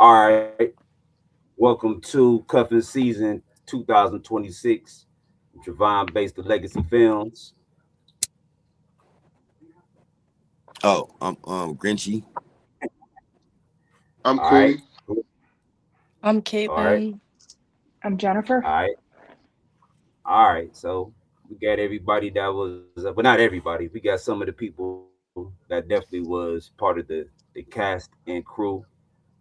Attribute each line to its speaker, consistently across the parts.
Speaker 1: All right. Welcome to Cuffing Season 2026. Javon based the Legacy Films.
Speaker 2: Oh, I'm Grenchie.
Speaker 3: I'm
Speaker 1: All right.
Speaker 3: Cooley.
Speaker 4: I'm
Speaker 1: All right.
Speaker 4: Caitlin.
Speaker 5: I'm Jennifer.
Speaker 1: All right. All right. So we got everybody that was, but not everybody. We got some of the people that definitely was part of the cast and crew.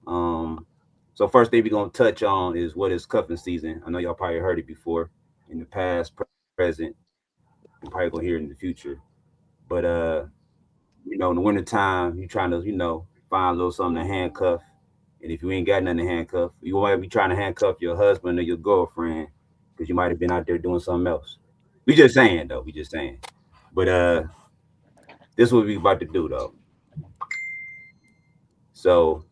Speaker 1: Um, so first thing we're gonna touch on is what is cuffing season. I know y'all probably heard it before in the past, present, and probably gonna hear it in the future. But in the wintertime, you trying to, find a little something to handcuff. And if you ain't got nothing to handcuff, you might be trying to handcuff your husband or your girlfriend because you might have been out there doing something else. We just saying though, we just saying. But this is what we about to do though. So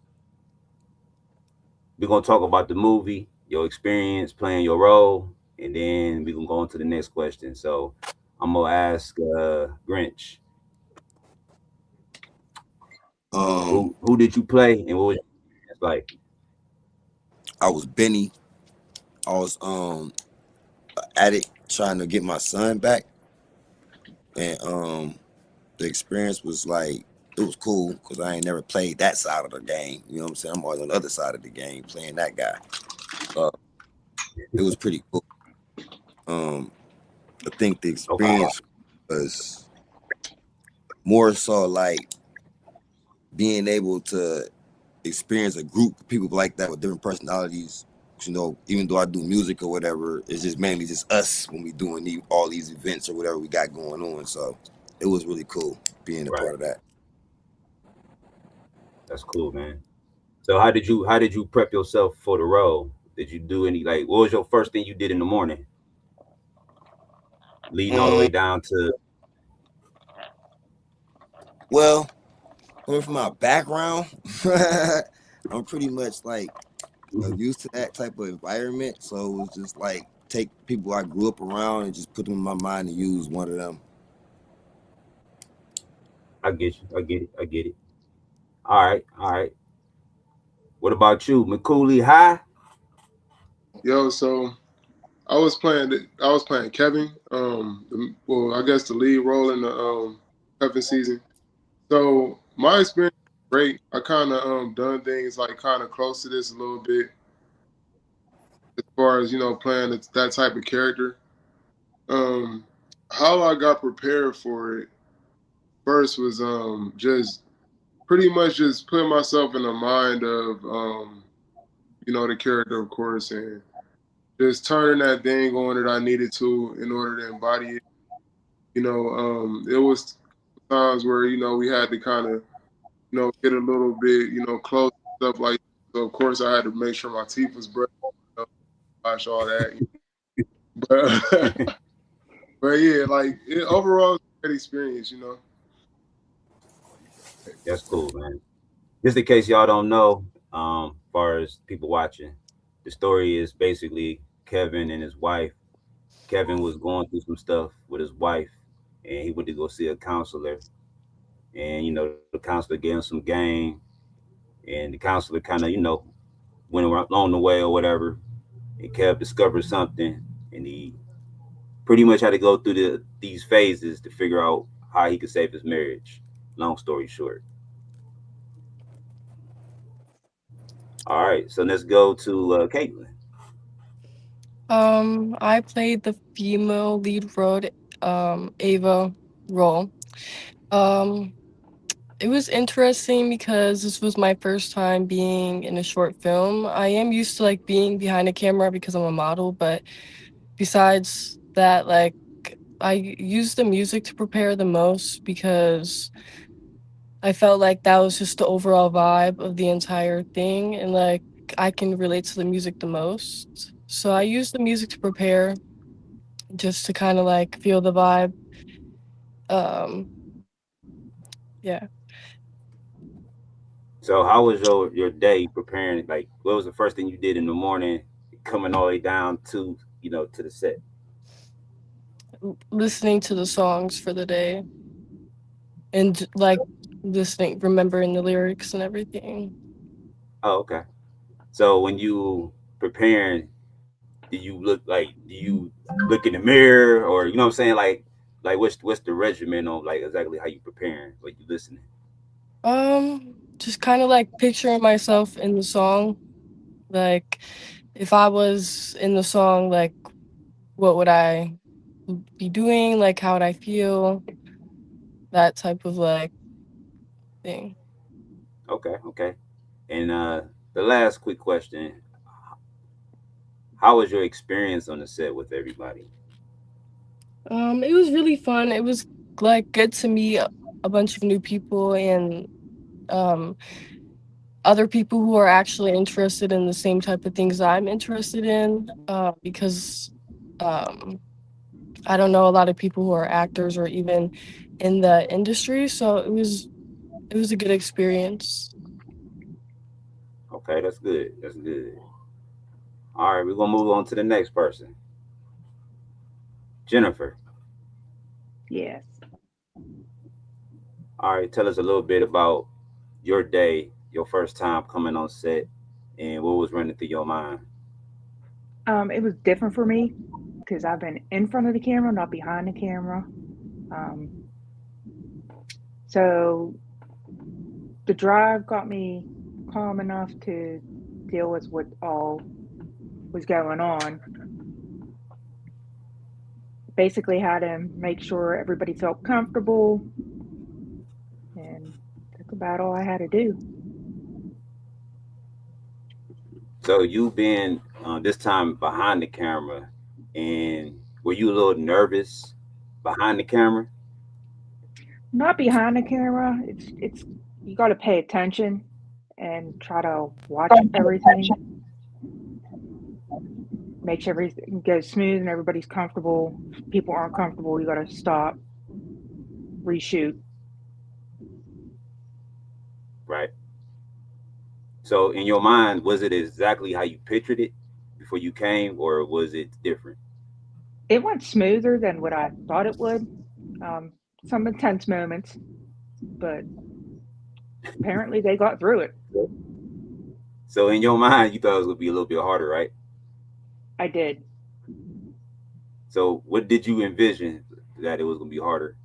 Speaker 1: we're gonna talk about the movie, your experience playing your role, and then we're gonna go on to the next question. So I'm gonna ask Grinch,
Speaker 2: Um,
Speaker 1: who did you play and what was your experience like?
Speaker 2: I was Benny. I was addict trying to get my son back, and the experience was like it was cool because I ain't never played that side of the game. You know what I'm saying? I'm always on the other side of the game playing that guy. Uh, it was pretty cool. Um, I think the
Speaker 1: Okay.
Speaker 2: experience was more so like being able to experience a group of people like that with different personalities. You know, even though I do music or whatever, it's just mainly just us when we doing all these events or whatever we got going on. So it was really cool being a
Speaker 1: Right.
Speaker 2: part of that.
Speaker 1: That's cool, man. So how did you prep yourself for the role? Did you do any like what was your first thing you did in the morning, leading all the way
Speaker 2: Um,
Speaker 1: down to
Speaker 2: well, coming from my background, I'm pretty much like
Speaker 1: Mhm.
Speaker 2: used to that type of environment. So it was just like take people I grew up around and just put them in my mind and use one of them.
Speaker 1: I get you. I get it. I get it. All right. All right. What about you, McCooley High?
Speaker 3: Yo, so I was playing Kevin. Well, I guess the lead role in the cuffing season. So my experience was great. I kind of done things like kind of close to this a little bit as far as playing that type of character. Um, how I got prepared for it first was just pretty much just putting myself in the mind of the character, of course, and just turning that thing on that I needed to in order to embody it. It was times where we had to kind of get a little bit close and stuff like that. So of course I had to make sure my teeth was brushed, you know, wash all that. But but yeah, like overall, it's a great experience.
Speaker 1: That's cool, man. Just in case y'all don't know, as far as people watching, the story is basically Kevin and his wife. Kevin was going through some stuff with his wife, and he went to go see a counselor. And the counselor gave him some game, and the counselor kind of went along the way or whatever. And Kev discovered something, and he pretty much had to go through these phases to figure out how he could save his marriage. Long story short. All right, so let's go to Caitlin.
Speaker 4: I played the female lead role, Ava role. Um, it was interesting because this was my first time being in a short film. I am used to like being behind a camera because I'm a model, but besides that, like I used the music to prepare the most because I felt like that was just the overall vibe of the entire thing, and like I can relate to the music the most. So I used the music to prepare just to kind of like feel the vibe. Um, yeah.
Speaker 1: So how was your day preparing? Like, what was the first thing you did in the morning, coming all the way down to to the set?
Speaker 4: Listening to the songs for the day and like listening, remembering the lyrics and everything.
Speaker 1: Oh, okay. So when you preparing, do you look like do you look in the mirror or you know what I'm saying? Like what's the regimen on like exactly how you preparing, like you listening?
Speaker 4: Just kind of like picturing myself in the song. Like, if I was in the song, like, what would I be doing? Like, how would I feel? That type of like thing.
Speaker 1: Okay. And the last quick question: how was your experience on the set with everybody?
Speaker 4: It was really fun. It was like good to meet a bunch of new people and um other people who are actually interested in the same type of things I'm interested in. Because um I don't know a lot of people who are actors or even in the industry, so it was a good experience.
Speaker 1: Okay, that's good. That's good. All right, we're gonna move on to the next person, Jennifer.
Speaker 5: Yes.
Speaker 1: All right, tell us a little bit about your day, your first time coming on set, and what was running through your mind.
Speaker 5: It was different for me because I've been in front of the camera, not behind the camera. Um, so the drive got me calm enough to deal with what all was going on. Basically, had to make sure everybody felt comfortable, and that's about all I had to do.
Speaker 1: So you been this time behind the camera, and were you a little nervous behind the camera?
Speaker 5: Not behind the camera. It's you got to pay attention and try to watch everything, make sure everything goes smooth and everybody's comfortable. If people aren't comfortable, you got to stop, reshoot.
Speaker 1: Right. So in your mind, was it exactly how you pictured it before you came, or was it different?
Speaker 5: It went smoother than what I thought it would. Um, some intense moments, but apparently they got through it.
Speaker 1: So in your mind, you thought it was gonna be a little bit harder, right?
Speaker 5: I did.
Speaker 1: So what did you envision that it was gonna be harder?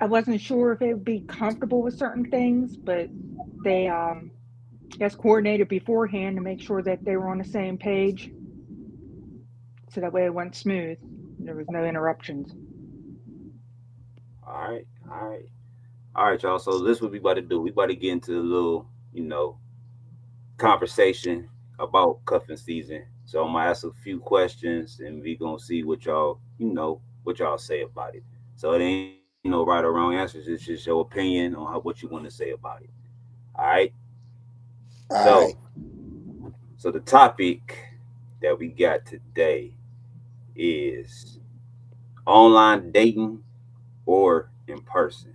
Speaker 5: I wasn't sure if they would be comfortable with certain things, but they just coordinated beforehand to make sure that they were on the same page, so that way it went smooth. There was no interruptions.
Speaker 1: All right, all right, all right, y'all. So this what we about to do. We about to get into a little, conversation about cuffing season. So I'm gonna ask a few questions, and we gonna see what y'all, what y'all say about it. So it ain't no right or wrong answers. It's just your opinion on what you want to say about it. All right.
Speaker 2: All
Speaker 1: So,
Speaker 2: right.
Speaker 1: so the topic that we got today is online dating or in person.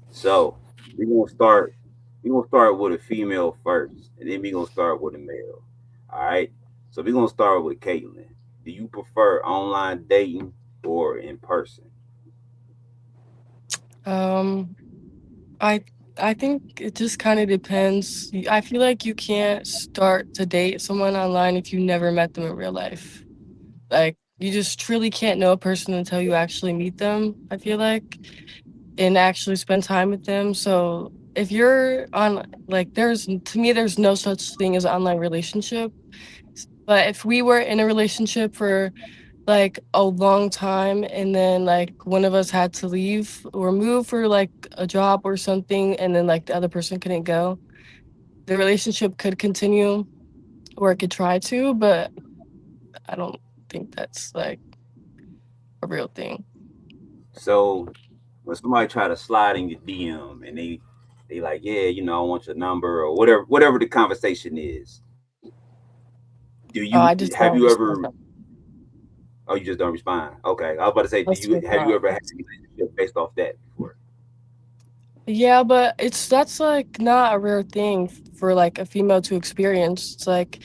Speaker 1: So we're gonna start. We're gonna start with a female first, and then we're gonna start with a male. All right. So we're gonna start with Caitlin. Do you prefer online dating or in person?
Speaker 4: Um, I I think it just kind of depends. I feel like you can't start to date someone online if you never met them in real life. Like, you just truly can't know a person until you actually meet them, I feel like, and actually spend time with them. So if you're on, like, to me, there's no such thing as online relationship. But if we were in a relationship for like a long time and then like one of us had to leave or move for like a job or something and then like the other person couldn't go, the relationship could continue or it could try to, but I don't think that's like a real thing.
Speaker 1: So when somebody try to slide in your DM and they like, yeah, I want your number or whatever the conversation is. Do you
Speaker 4: I just
Speaker 1: have you
Speaker 4: don't
Speaker 1: ever?
Speaker 4: respond.
Speaker 1: Oh, you just don't respond. Okay, I was about to say, do
Speaker 4: That's
Speaker 1: you
Speaker 4: just
Speaker 1: have you
Speaker 4: not.
Speaker 1: ever had a relationship based off that before?
Speaker 4: Yeah, but that's like not a rare thing for like a female to experience. It's like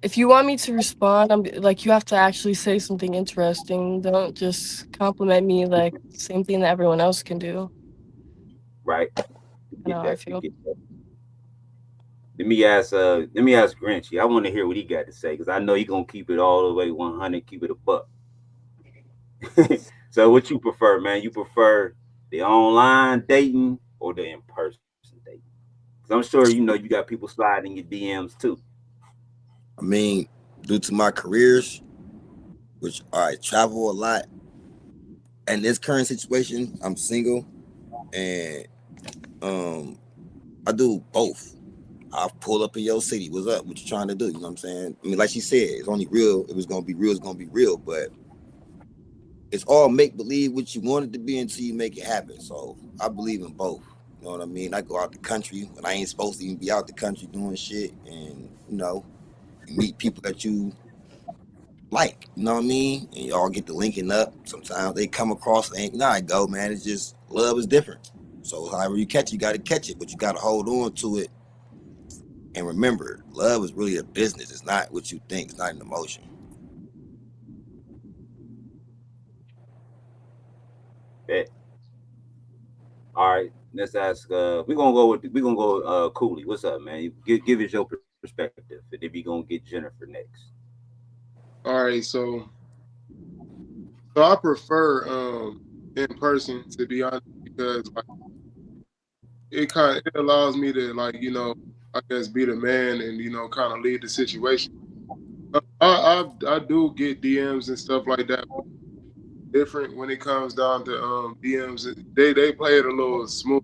Speaker 4: if you want me to respond, I'm like you have to actually say something interesting. Don't just compliment me like same thing that everyone else can do.
Speaker 1: Right? We
Speaker 4: I know
Speaker 1: get
Speaker 4: how I
Speaker 1: that. We
Speaker 4: feel.
Speaker 1: get that. let me ask Grenchie. I want to hear what he got to say because I know he gonna keep it all the way 100, keep it a buck. So what you prefer, man? You prefer the online dating or the in person dating? Because I'm sure you got people sliding your DMs too.
Speaker 2: I mean, due to my careers, which I travel a lot, and this current situation, I'm single, and um, I do both. I'll pull up in your city. What's up? What you trying to do? You know what I'm saying? I mean, like she said, it's only real. If it's gonna be real, it's gonna be real. But it's all make believe what you want it to be until you make it happen. So I believe in both. You know what I mean? I go out the country when I ain't supposed to even be out the country doing shit, and you meet people that you like. You know what I mean? And y'all get to linking up. Sometimes they come across and I go, man. It's just love is different. So however you catch it, you got to catch it, but you got to hold on to it. And remember, love is really a business. It's not what you think. It's not an emotion.
Speaker 1: Bet. All right. Let's ask. We're gonna go Cooley. What's up, man? Give us your perspective, and then we gonna get Jennifer next.
Speaker 3: All right, so I prefer in person, to be honest, because like it allows me to, like, I guess be the man and kind of lead the situation. I do get DMs and stuff like that, but different when it comes down to DMs. They play it a little smooth.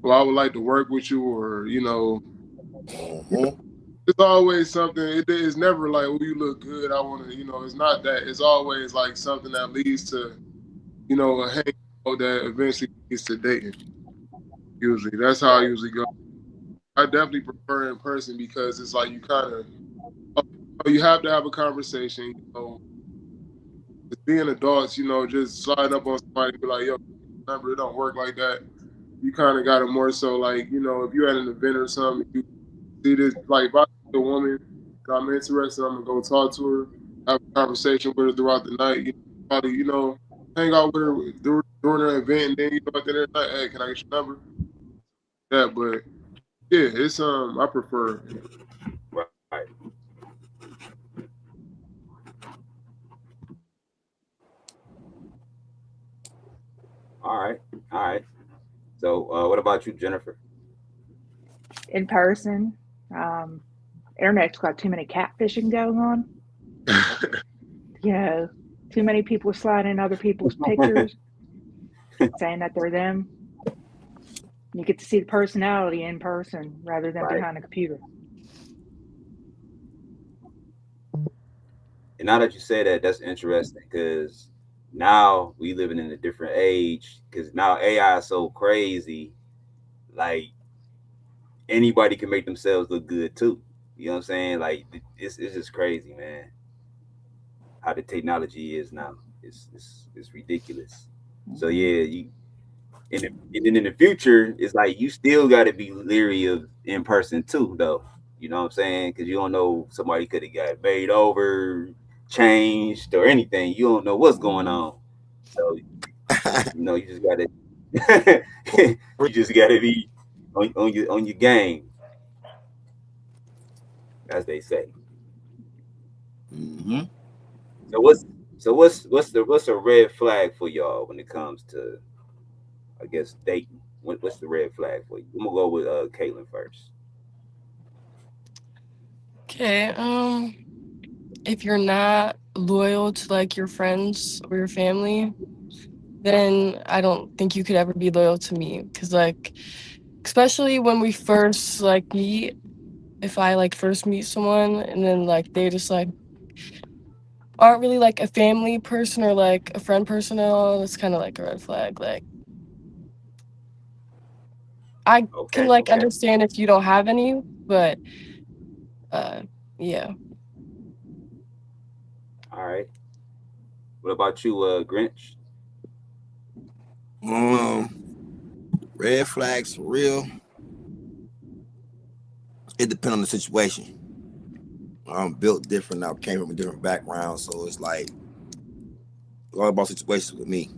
Speaker 3: Well, I would like to work with you, or
Speaker 2: Mm-hmm.
Speaker 3: it's always something. It's never like, oh, you look good, I want to. It's not that. It's always like something that leads to a hangout that eventually leads to dating. Usually, that's how I
Speaker 1: Right.
Speaker 3: usually go. I definitely prefer in person because it's like you have to have a conversation. Just being adults, just slide up on somebody and be like, yo, remember, it don't work like that. You kind of got to more so like, if you're at an event or something, you see this, like, if I see a woman that I'm interested, I'm going to go talk to her, have a conversation with her throughout the night, probably, hang out with her during her event, and then, at the end of the night, hey, can I get your number? Yeah, but yeah, it's, I prefer.
Speaker 1: Right. All right. All right. So what about you, Jennifer?
Speaker 5: In person. Um, Internet's got too many catfishing going on. You know, too many people sliding other people's pictures, saying that they're them. You get to see the personality in person rather than
Speaker 1: Right.
Speaker 5: behind a computer.
Speaker 1: And now that you say that, that's interesting because now we living in a different age. Because now AI is so crazy, like anybody can make themselves look good too. You know what I'm saying? Like it's just crazy, man. How the technology is now. It's ridiculous. So
Speaker 5: Hmm.
Speaker 1: yeah, and then in the future, it's like you still got to be leery of in person too, though. You know what I'm saying? Because you don't know, somebody could have got made over, changed, or anything. You don't know what's going
Speaker 5: Hmm.
Speaker 1: on. So you just gotta you just gotta be on your game, as they say.
Speaker 2: Mm-hmm.
Speaker 1: So what's a red flag for y'all when it comes to, I guess, dating? What's the red flag for you? I'm gonna go with Caitlin first.
Speaker 4: Okay. If you're not loyal to like your friends or your family, then I don't think you could ever be loyal to me. Cause like, especially when we first like meet, if I like first meet someone and then like they just like aren't really like a family person or like a friend person at all, it's kind of like a red flag. Like I can
Speaker 1: Okay,
Speaker 4: like
Speaker 1: okay,
Speaker 4: understand if you don't have any, but uh yeah.
Speaker 1: all right. What about you, Grinch?
Speaker 2: Um, red flags for real. It depends on the situation. I'm built different. I came from a different background, so it's like it's all about situations with me.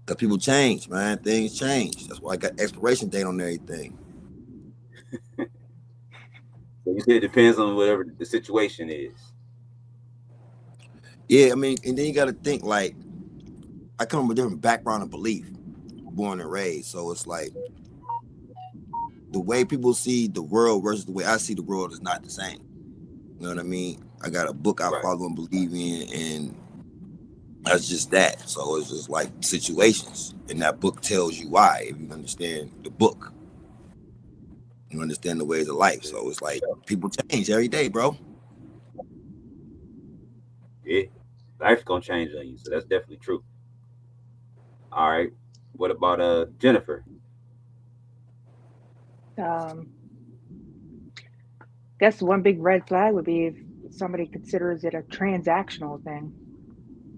Speaker 2: Cause people change, man. Things change. That's why I got expiration date on everything.
Speaker 1: So you said it depends on whatever the situation is.
Speaker 2: Yeah, I mean, and then you got to think like I come from a different background of belief, born and raised. So it's like the way people see the world versus the way I see the world is not the same. You know what I mean? I got a book I
Speaker 1: Right.
Speaker 2: follow and believe in, and that's just that. So it's just like situations, and that book tells you why. If you understand the book, you understand the ways of life.
Speaker 1: Yeah,
Speaker 2: So it's
Speaker 1: for
Speaker 2: like
Speaker 1: sure.
Speaker 2: people change every day, bro.
Speaker 1: Yeah. Life's gonna change on you, so that's definitely true. All right. What about Jennifer?
Speaker 5: Um, guess one big red flag would be if somebody considers it a transactional thing,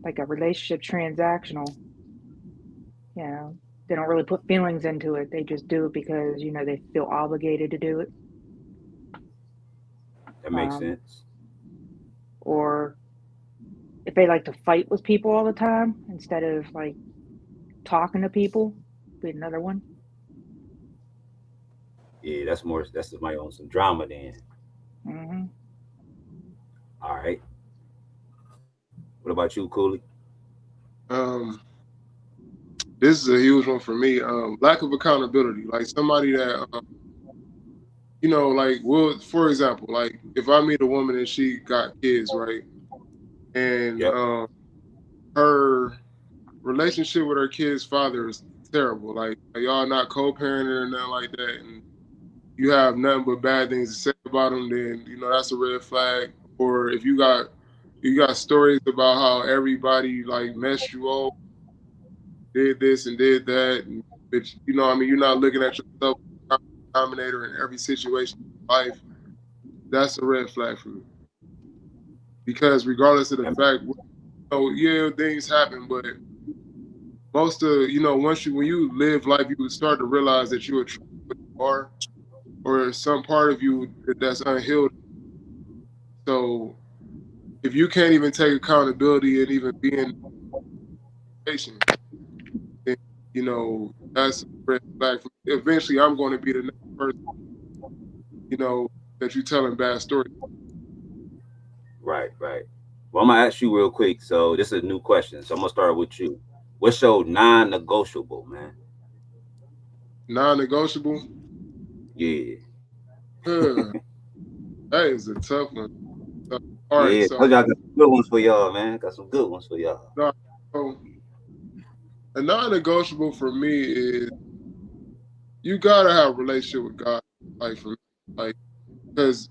Speaker 5: like a relationship transactional. You know, they don't really put feelings into it. They just do it because, they feel obligated to do it.
Speaker 1: That makes
Speaker 5: Um,
Speaker 1: sense.
Speaker 5: or if they like to fight with people all the time instead of like talking to people, be another one.
Speaker 1: Yeah, that's more. That's somebody on some drama then.
Speaker 5: Hmm.
Speaker 1: All right. What about you, Cooley?
Speaker 3: Um, this is a huge one for me. Lack of accountability. Like somebody that, like, well, for example, like if I meet a woman and she got kids, right, and
Speaker 1: Yep.
Speaker 3: her relationship with her kid's father is terrible. Like y'all not co-parenting or nothing like that, and you have nothing but bad things to say about them, then that's a red flag. Or if you got stories about how everybody like messed you over, did this and did that, and but I mean, you're not looking at yourself as a denominator in every situation in life. That's a red flag for me because regardless of the
Speaker 1: That,
Speaker 3: fact, yeah, things happen, but most of once when you live life, you would start to realize that you are true to what you are, or some part of you that's unhealed. So if you can't even take accountability and even be in patient, then that's a red flag. For me. Eventually, I'm going to be the next person, that you telling bad stories.
Speaker 1: right. Right. Well, I'm gonna ask you real quick. So this is a new question. So I'm gonna start with you. What's your non-negotiable, man?
Speaker 3: Non-negotiable.
Speaker 1: Yeah.
Speaker 3: Huh, that is a tough one. So, all right,
Speaker 1: Yeah.
Speaker 3: so
Speaker 1: Told y'all I got some good ones for y'all, man. Got some good ones for y'all.
Speaker 3: no, so a non-negotiable for me is you gotta have a relationship with God. Like for me, like because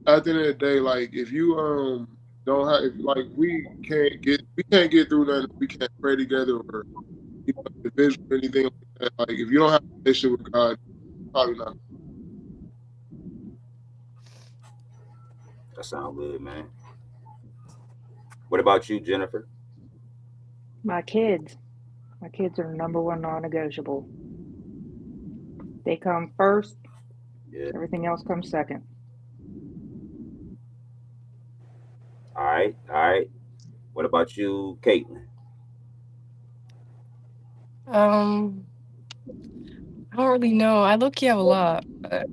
Speaker 3: at the end of the day, like if you don't have if, like we can't get through nothing. We can't pray together or individual or anything like that. Like if you don't have a relationship with God, probably not.
Speaker 1: That sounds good, man. What about you, Jennifer?
Speaker 5: My kids. My kids are number one non-negotiable. They come first.
Speaker 1: Yeah.
Speaker 5: Everything else comes second.
Speaker 1: All right. All right. What about you, Caitlin?
Speaker 4: Um, I don't really know. I look have a lot. But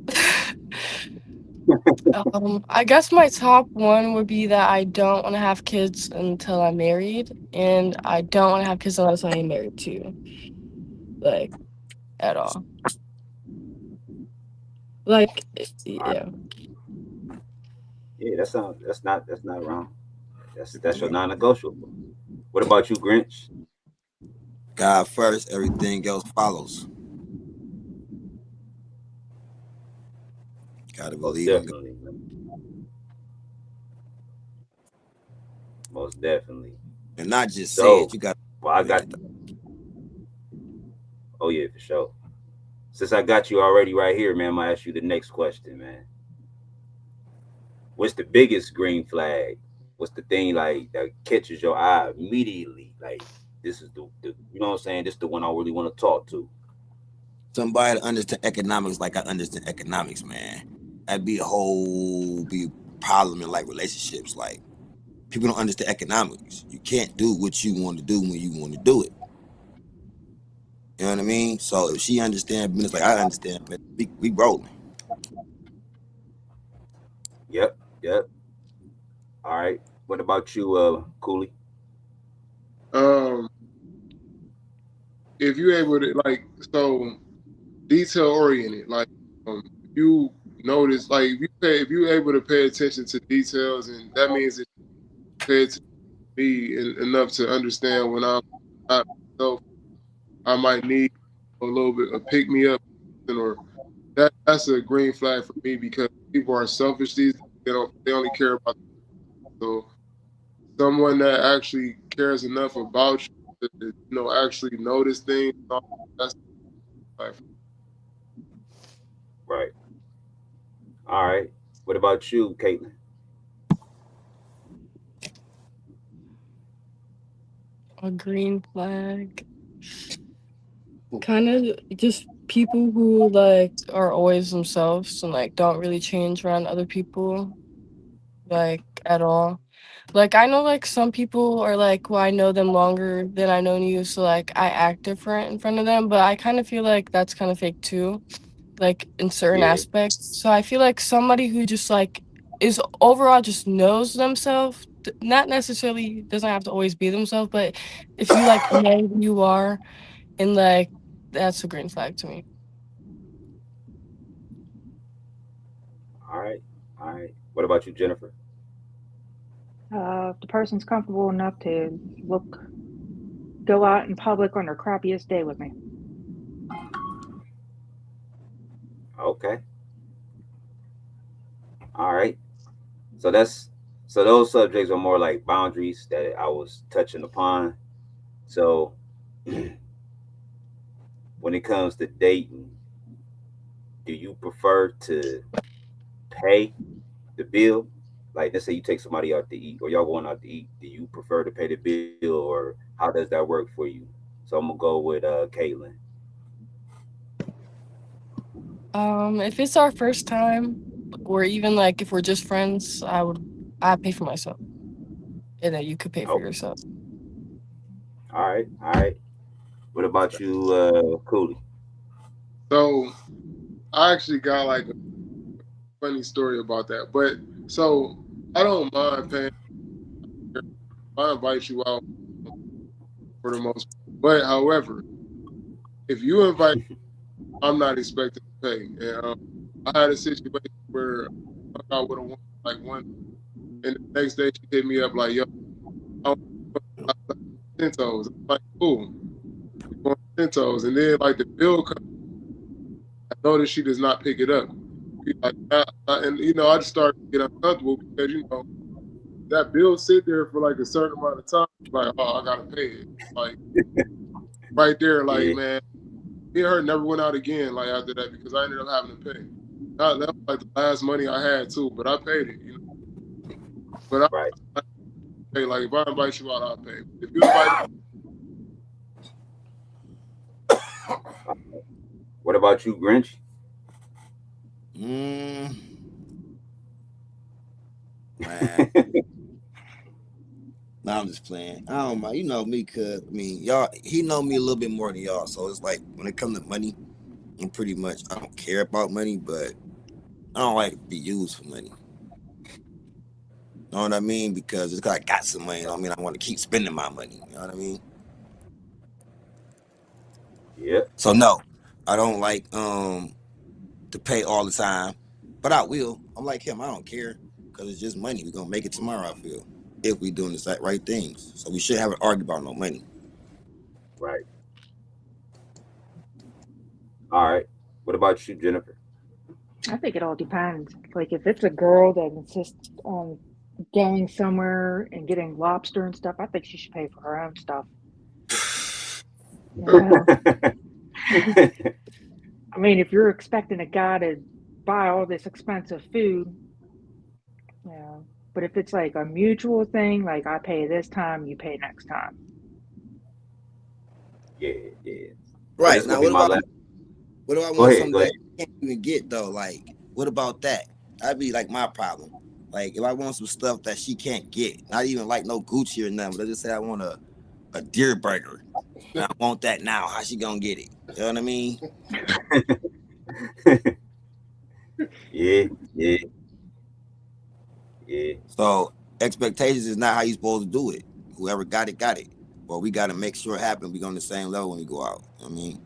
Speaker 4: I guess my top one would be that I don't want to have kids until I'm married, and I don't want to have kids unless I am married too, like at all. Like,
Speaker 1: All right.
Speaker 4: yeah.
Speaker 1: Yeah, that's not wrong. That's your non-negotiable. What about you, Grinch?
Speaker 2: God first, everything else follows. Gotta
Speaker 1: Most
Speaker 2: believe in God.
Speaker 1: definitely, man. Most definitely.
Speaker 2: And not just say it.
Speaker 1: So,
Speaker 2: You gotta
Speaker 1: well, I
Speaker 2: believe
Speaker 1: got.
Speaker 2: in it.
Speaker 1: Oh yeah, for sure. Since I got you already right here, man, I'm gonna ask you the next question, man. What's the biggest green flag? What's the thing like that catches your eye immediately? Like this is the you know what I'm saying? This is the one I really want to talk to.
Speaker 2: Somebody to understand economics like I understand economics, man. That'd be a whole big problem in like relationships. Like people don't understand economics. You can't do what you want to do when you want to do it. You know what I mean? So if she understands business like I understand, we rolling.
Speaker 1: Yep. Yep. All right. What about you, Cooley?
Speaker 3: Um, if you're able to like so detail oriented, like if you notice, like if you're able to pay attention to details, and that means that you pay attention to me enough to understand when I'm not myself, I might need a little bit of pick me up, or that's a green flag for me because people are selfish these days. They only care about so someone that actually cares enough about you to actually notice things. That's like,
Speaker 1: Right. All right. What about you, Caitlin?
Speaker 4: A green flag. Kind of just people who like are always themselves and like don't really change around other people like at all. Like I know like some people are like, well, I know them longer than I known you, so like I act different in front of them, but I kind of feel like that's kind of fake too, like in certain
Speaker 1: Yeah.
Speaker 4: aspects. So I feel like somebody who just like is overall just knows themselves, not necessarily doesn't have to always be themselves, but if you like know who you are and like that's a green flag to me.
Speaker 1: All right. All right. What about you, Jennifer?
Speaker 5: If the person's comfortable enough to go out in public on their crappiest day with me.
Speaker 1: Okay. All right. So that's so those subjects are more like boundaries that I was touching upon. So when it comes to dating, do you prefer to pay the bill? Like let's say you take somebody out to eat or y'all going out to eat, do you prefer to pay the bill or how does that work for you? So I'm gonna go with Caitlin.
Speaker 4: If it's our first time, or even like if we're just friends, I pay for myself, and then you could pay for
Speaker 1: Oh,
Speaker 4: yourself.
Speaker 1: all right, all right. What about you, Cooley?
Speaker 3: so I actually got like a funny story about that. But so I don't mind paying. I invite you out for the most part. But however, if you invite, I'm not expecting to pay. And I had a situation where I hung out with a woman like one, and the next day she hit me up like, "Yo, I want to Centos." I'm like, "Cool, we going to Centos." And then like the bill comes, I notice she does not pick it up. She like, and I just started to get uncomfortable because that bill sit there for like a certain amount of time. Like, oh, I gotta pay it. Like right there, like
Speaker 1: Yeah,
Speaker 3: man, me and her never went out again. Like after that, because I ended up having to pay. That was like the last money I had too, but I paid it. But
Speaker 1: right.
Speaker 3: I pay. Like if I invite you out, I'll pay. If you invite me,
Speaker 1: What about you, Grinch?
Speaker 2: Mm, man, nah, I'm just playing. I don't mind. You know me, cause I mean, y'all. He know me a little bit more than y'all. So it's like when it comes to money, I'm pretty much I don't care about money, but I don't like to be used for money. You know what I mean? Because it's 'cause I got some money. I don't mean I want to keep spending my money. You know what I mean?
Speaker 1: Yep.
Speaker 2: So no, I don't like to pay all the time, but I will. I'm like him. I don't care because it's just money. We're gonna make it tomorrow. I feel if we doing the right things. So we should have an argument about no money.
Speaker 1: Right. All right. What about you, Jennifer?
Speaker 5: I think it all depends. Like if it's a girl that insists on going somewhere and getting lobster and stuff, I think she should pay for her own stuff. You know, I mean, if you're expecting a guy to buy all this expensive food, yeah. But if it's like a mutual thing, like I pay this time, you pay next time.
Speaker 1: Yeah, yeah. So
Speaker 2: Right
Speaker 1: this gonna
Speaker 2: now,
Speaker 1: be my last.
Speaker 2: what do I
Speaker 1: Go
Speaker 2: want
Speaker 1: ahead.
Speaker 2: something
Speaker 1: Go
Speaker 2: that
Speaker 1: ahead.
Speaker 2: I can't even get though? Like, what about that? That'd be like my problem. Like, if I want some stuff that she can't get, not even like no Gucci or nothing, but I just say I want a deer burger, and I want that now. How she gonna get it? You know what I mean?
Speaker 1: Yeah, yeah.
Speaker 2: So expectations is not how you supposed to do it. Whoever got it, got it. But we got to make sure it happens. We on the same level when we go out. I mean,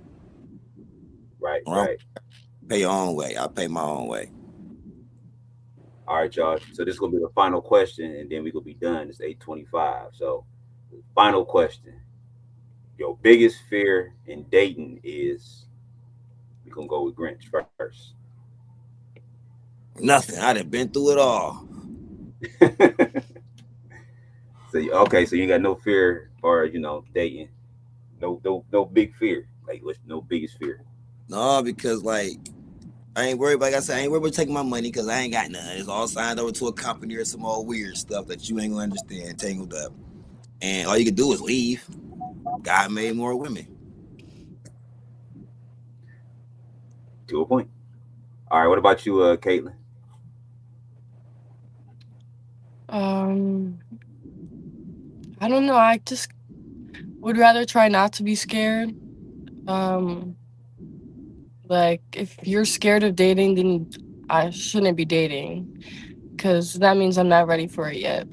Speaker 1: Right,
Speaker 2: or I'm
Speaker 1: right.
Speaker 2: pay your own way. I pay my own way.
Speaker 1: All right, y'all. So this is gonna be the final question, and then we gonna be done. It's 8:25. So, final question: your biggest fear in dating is? We gonna go with Grinch first.
Speaker 2: Nothing. I done been through it all.
Speaker 1: Okay, so you got no fear, or dating. No big fear. Like, what's no biggest fear?
Speaker 2: No, because like I ain't worried. Like I said, I ain't worried about taking my money because I ain't got none. It's all signed over to a company or some old weird stuff that you ain't gonna understand. Tangled up, and all you can do is leave. God made more women.
Speaker 1: To a point. All right. What about you, Caitlin?
Speaker 4: Um, I don't know. I just would rather try not to be scared. Um, like if you're scared of dating, then I shouldn't be dating because that means I'm not ready for it yet.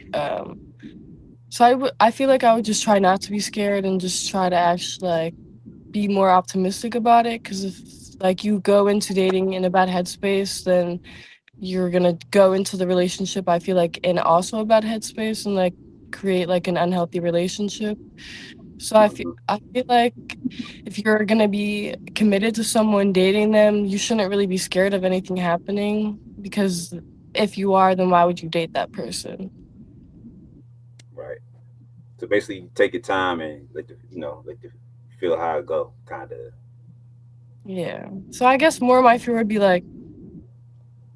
Speaker 4: So I feel like I would just try not to be scared and just try to actually like be more optimistic about it. Because if like you go into dating in a bad headspace, then you're gonna go into the relationship. I feel like in also a bad headspace and like create like an unhealthy relationship. So
Speaker 1: Mhm.
Speaker 4: I feel like if you're gonna be committed to someone dating them, you shouldn't really be scared of anything happening because if you are, then why would you date that person?
Speaker 1: Right. So basically, you take your time and let the feel how it go, kind of.
Speaker 4: Yeah. So I guess more of my fear would be like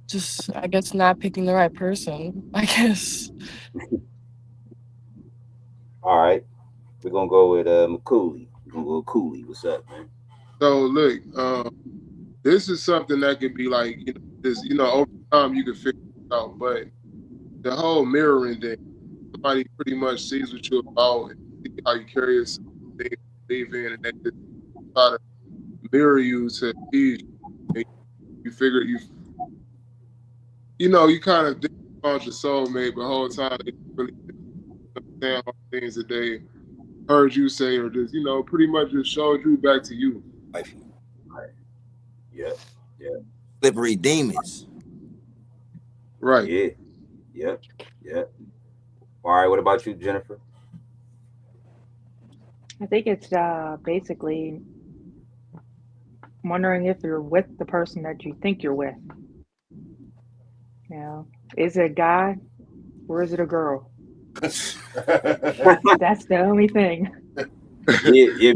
Speaker 4: just I guess not picking the right person. I guess.
Speaker 1: All right. We're gonna go with McCooley. We're gonna go with Cooley. What's up, man?
Speaker 3: So look, this is something that can be like, this, over time you can figure it out. But the whole mirroring thing, somebody pretty much sees what you're about and see how you carry yourself, things you believe in, and they just try to mirror you to appease you. And you figure you kind of think about your soulmate, but the whole time they really understand all the things that they heard you say, or just pretty much just showed you back to you.
Speaker 2: Like
Speaker 1: Right. Yeah. Yeah.
Speaker 2: slippery demons.
Speaker 3: Right.
Speaker 1: Yeah. Yeah. Yeah. All right. What about you, Jennifer?
Speaker 5: I think it's basically wondering if you're with the person that you think you're with. You know, is it a guy or is it a girl? That's the only thing.
Speaker 1: Yeah. Yeah.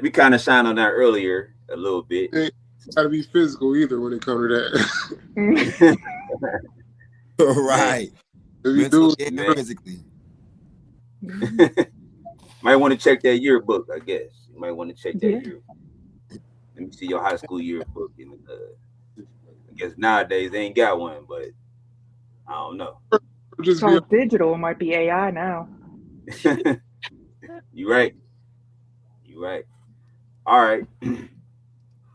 Speaker 1: We kind of shine on that earlier a little bit.
Speaker 3: Ain't gotta be physical either when it comes to that.
Speaker 1: Man,
Speaker 2: Right.
Speaker 3: If you
Speaker 2: Mentally
Speaker 3: do,
Speaker 2: and
Speaker 1: man.
Speaker 2: physically.
Speaker 1: Might want to check that yearbook. I guess you might want to check that
Speaker 5: Yeah.
Speaker 1: year. Let me see your high school yearbook. And I guess nowadays they ain't got one, but I don't know.
Speaker 5: It's
Speaker 3: just be
Speaker 5: all digital. It might be AI now.
Speaker 1: You right. You right. All right.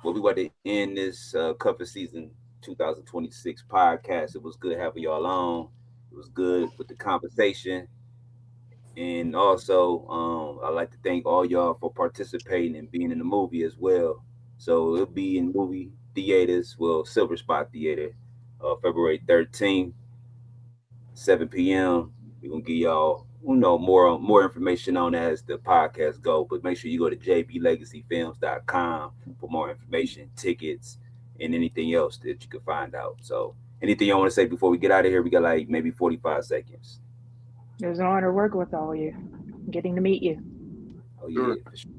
Speaker 1: Well, we about to end this cover season 2026 podcast. It was good having y'all on. It was good with the conversation. And also, I'd like to thank all y'all for participating and being in the movie as well. So it'll be in movie theaters, well, Silver Spot Theater, February 13th, 7 p.m. We're gonna give y'all, more information on that as the podcast go. But make sure you go to jblegacyfilms.com for more information, tickets, and anything else that you can find out. So, anything you want to say before we get out of here? We got like maybe 45 seconds.
Speaker 5: It was an honor working with all of you, getting to meet you.
Speaker 1: Oh
Speaker 3: sure.
Speaker 1: yeah, for sure.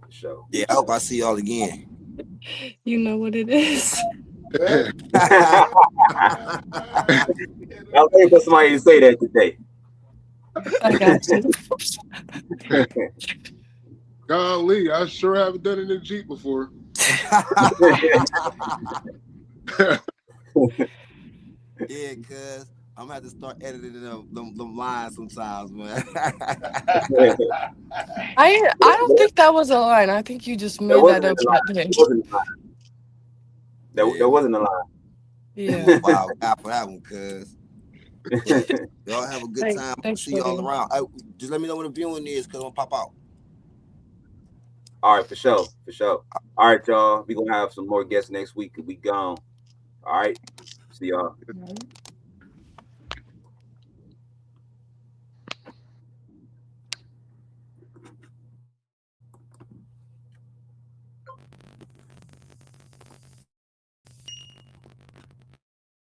Speaker 1: For sure.
Speaker 2: Yeah, I hope I see y'all again.
Speaker 4: You know what it is.
Speaker 1: I was waiting for somebody to say that today.
Speaker 4: I got you.
Speaker 3: Golly, I sure haven't done it in a Jeep before.
Speaker 2: Yeah, cuz I'm gonna have to start editing them lines sometimes, man.
Speaker 1: That
Speaker 4: I don't think that was a line. I think you just made that
Speaker 1: wasn't in
Speaker 4: up
Speaker 1: the
Speaker 4: that
Speaker 1: line.
Speaker 4: day.
Speaker 1: It wasn't a line. That
Speaker 2: Yeah,
Speaker 1: wasn't a line.
Speaker 4: Yeah.
Speaker 2: wow, God for that one, cuz. But y'all have a good
Speaker 4: Thanks,
Speaker 2: time.
Speaker 4: thanks,
Speaker 2: See y'all
Speaker 4: buddy.
Speaker 2: around. Just let me know when the viewing is, cause I'm gonna pop out.
Speaker 1: All right, for sure, for sure. All right, y'all. We gonna have some more guests next week. We gone. All right. See y'all.
Speaker 5: Right.